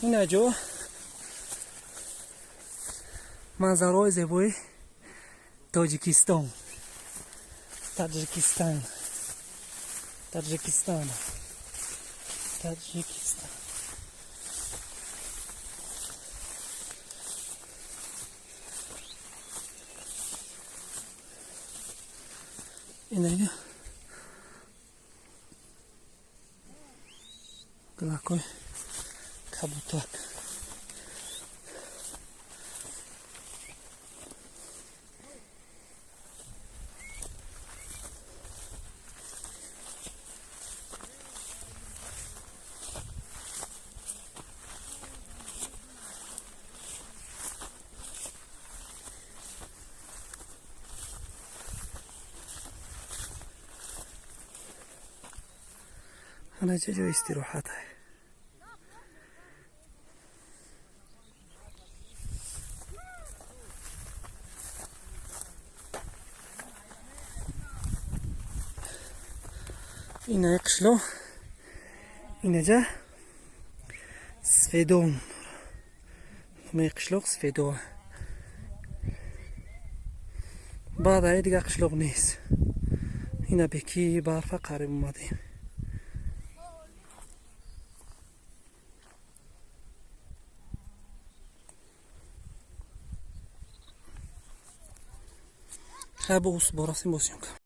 این جا منظرهای زیبای تاجیکستان تاجیکستان اینه گلاکوی کبوتک هنا جا استراحت ہے اینه قشلو اینه جا سفیدون می قشلوق سفیدو بعد های دیگه قشلوق نیست اینه بکی برفه قریب اومدیم خب اوس براسیم باسیم